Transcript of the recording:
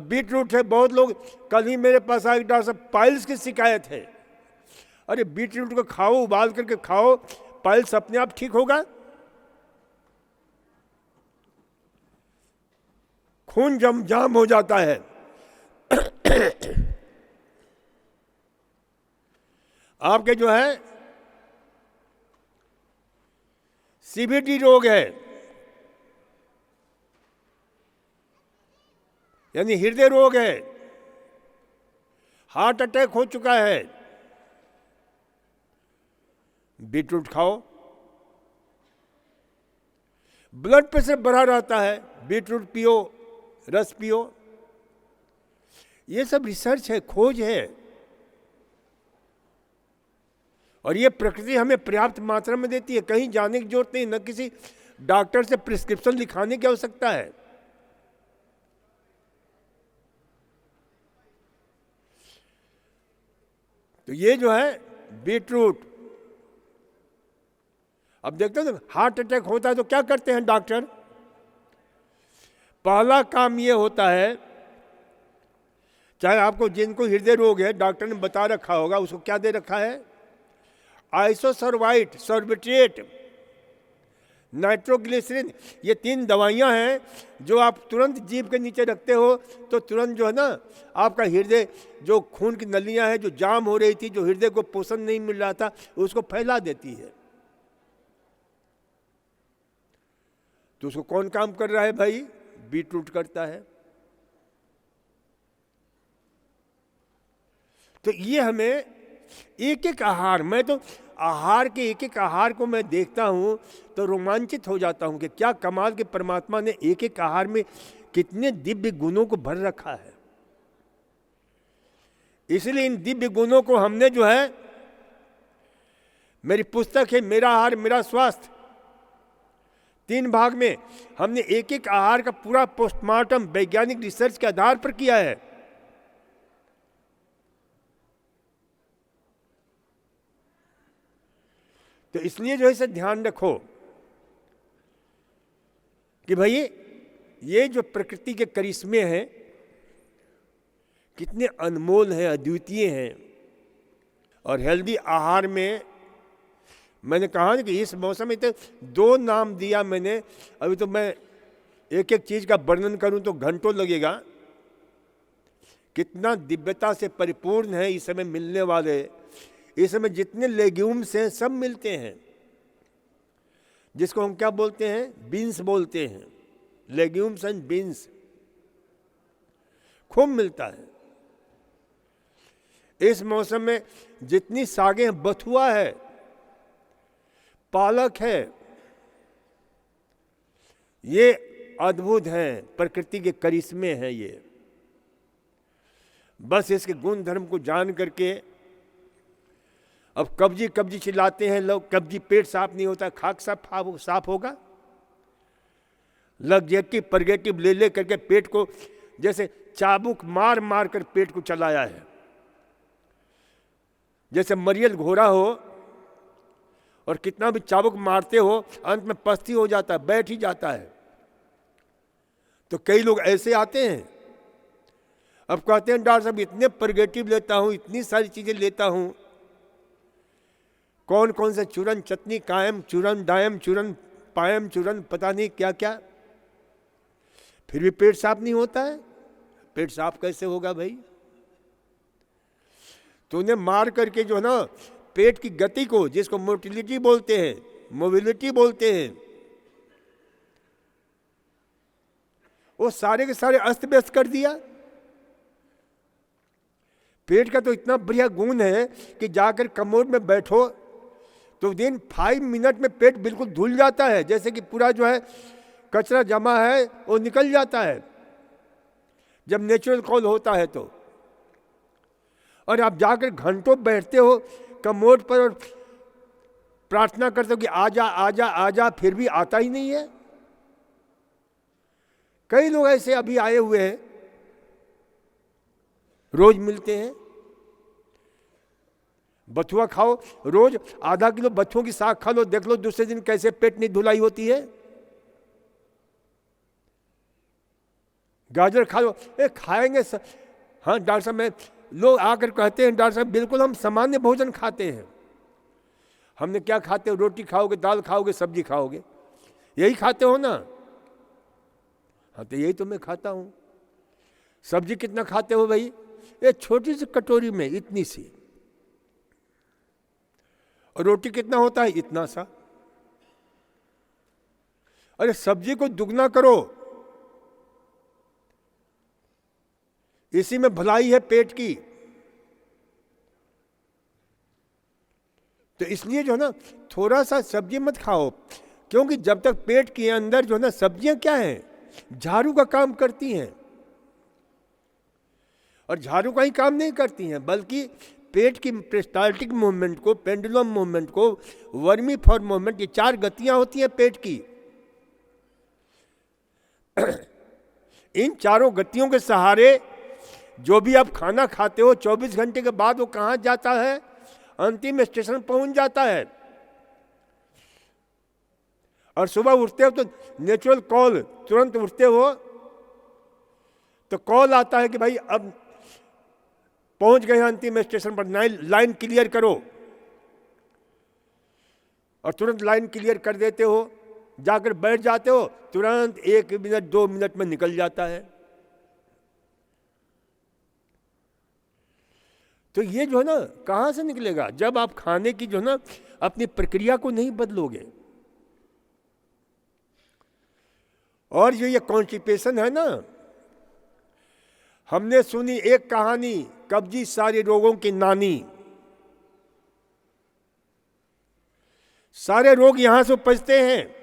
Beetroot है, बहुत लोग, कल ही मेरे पास आए डॉक्टर साहब पाइल्स की शिकायत है। अरे बीटरूट को खाओ, उबाल करके खाओ, पाइल्स अपने आप ठीक होगा। खून जाम हो जाता है। आपके जो है सीवीडी रोग है, यानी हृदय रोग है, हार्ट अटैक हो चुका है, बीटरूट खाओ। ब्लड प्रेशर बढ़ा रहता है, बीटरूट पियो, रस पियो। ये सब रिसर्च है, खोज है, और ये प्रकृति हमें पर्याप्त मात्रा में देती है। कहीं जाने की जरूरत नहीं, न किसी डॉक्टर से प्रिस्क्रिप्शन लिखाने की आवश्यकता है। तो ये जो है बीटरूट, अब देखते हो हार्ट अटैक होता है तो क्या करते हैं डॉक्टर? पहला काम ये होता है, चाहे आपको जिनको हृदय रोग है डॉक्टर ने बता रखा होगा, उसको क्या दे रखा है? आइसोसर्वाइट, सॉर्बिट्रेट, नाइट्रोग्लिसरीन, ये 3 दवाइयां हैं जो आप तुरंत जीभ के नीचे रखते हो तो तुरंत जो है ना आपका हृदय, जो खून की नलियां हैं जो जाम हो रही थी, जो हृदय को पोषण नहीं मिल रहा था, उसको फैला देती है। तो उसको कौन काम कर रहा है भाई? बीटरूट करता है। तो ये हमें एक एक आहार, मैं तो आहार के एक एक आहार को मैं देखता हूं तो रोमांचित हो जाता हूं कि क्या कमाल के परमात्मा ने एक एक आहार में कितने दिव्य गुणों को भर रखा है। इसलिए इन दिव्य गुणों को हमने जो है, मेरी पुस्तक है मेरा आहार मेरा स्वास्थ्य, 3 भाग में हमने एक एक आहार का पूरा पोस्टमार्टम वैज्ञानिक रिसर्च के आधार पर किया है। तो इसलिए जो है इसे ध्यान रखो कि भाई ये जो प्रकृति के करिश्मे हैं कितने अनमोल हैं, अद्वितीय हैं। और हेल्दी आहार में मैंने कहा ना कि इस मौसम में तो 2 नाम दिया मैंने, अभी तो मैं एक एक चीज का वर्णन करूं तो घंटों लगेगा। कितना दिव्यता से परिपूर्ण है इस समय मिलने वाले, इस समय जितने लेग्यूम्स हैं सब मिलते हैं, जिसको हम क्या बोलते हैं? बीन्स बोलते हैं, लेग्यूम्स एंड बीन्स खूब मिलता है। इस मौसम में जितनी सागें हैं, बथुआ है, पालक है, ये अद्भुत हैं, प्रकृति के करिश्मे हैं ये। बस इसके गुण धर्म को जान करके, अब कब्जी चिल्लाते हैं लोग, कब्जी पेट साफ नहीं होता, खाक साफ होगा? लग्जेटिव परगेटिव ले करके पेट को जैसे चाबुक मार मार कर पेट को चलाया है, जैसे मरियल घोड़ा हो और कितना भी चाबुक मारते हो अंत में पस्ती हो जाता है, बैठ ही जाता है। तो कई लोग ऐसे आते हैं, अब कहते हैं डॉक्टर साहब इतने परगेटिव लेता हूं, इतनी सारी चीजें लेता हूं, कौन कौन से चूरन, चटनी, कायम चूरन, डायम चूरन, पायम चूरन, पता नहीं क्या क्या, फिर भी पेट साफ नहीं होता है। पेट साफ कैसे होगा भाई? तो उन्हें मार करके जो है ना पेट की गति को, जिसको मोटिलिटी बोलते हैं, मोबिलिटी बोलते हैं, वो सारे के सारे अस्त व्यस्त कर दिया। पेट का तो इतना बढ़िया गुण है कि जाकर कमोड में बैठो तो दिन 5 मिनट में पेट बिल्कुल धुल जाता है, जैसे कि पूरा जो है कचरा जमा है वो निकल जाता है जब नेचुरल कॉल होता है तो। और आप जाकर घंटों बैठते हो कमोड पर और प्रार्थना करते हो कि आजा आजा आजा, फिर भी आता ही नहीं है। कई लोग ऐसे अभी आए हुए हैं, रोज मिलते हैं। बथुआ खाओ, रोज आधा किलो बथुओं की साग खा लो, देख लो दूसरे दिन कैसे पेट नहीं धुलाई होती है। गाजर खा लो, खाएंगे हाँ डॉक्टर साहब, मैं लोग आकर कहते हैं डॉक्टर साहब बिल्कुल हम सामान्य भोजन खाते हैं। हमने क्या खाते हो? रोटी खाओगे, दाल खाओगे, सब्जी खाओगे, यही खाते हो ना? हाँ तो यही तो मैं खाता हूँ। सब्जी कितना खाते हो भाई? ये छोटी सी कटोरी में इतनी सी। और रोटी कितना होता है? इतना सा। अरे सब्जी को दुगना करो, इसी में भलाई है पेट की। तो इसलिए जो है ना, थोड़ा सा सब्जी मत खाओ, क्योंकि जब तक पेट के अंदर जो है ना, सब्जियां क्या हैं? झाड़ू का काम करती हैं। और झाड़ू का ही काम नहीं करती हैं, बल्कि पेट की पेरिस्टाल्टिक मूवमेंट को, पेंडुलम मूवमेंट को, वर्मीफॉर्म मूवमेंट, ये 4 गतियां होती हैं पेट की। इन चारों गतियों के सहारे जो भी आप खाना खाते हो, 24 घंटे के बाद वो कहाँ जाता है? अंतिम स्टेशन पहुंच जाता है। और सुबह उठते हो तो नेचुरल कॉल, तुरंत उठते हो तो कॉल आता है कि भाई अब पहुंच गए अंतिम स्टेशन पर, लाइन क्लियर करो। और तुरंत लाइन क्लियर कर देते हो, जाकर बैठ जाते हो, तुरंत 1 मिनट 2 मिनट में निकल जाता है। तो ये जो है ना, कहाँ से निकलेगा? जब आप खाने की जो है ना, अपनी प्रक्रिया को नहीं बदलोगे। और जो ये कॉन्स्टिपेशन है ना, हमने सुनी एक कहानी, कब्जी सारे रोगों की नानी। सारे रोग यहां से उपजते हैं।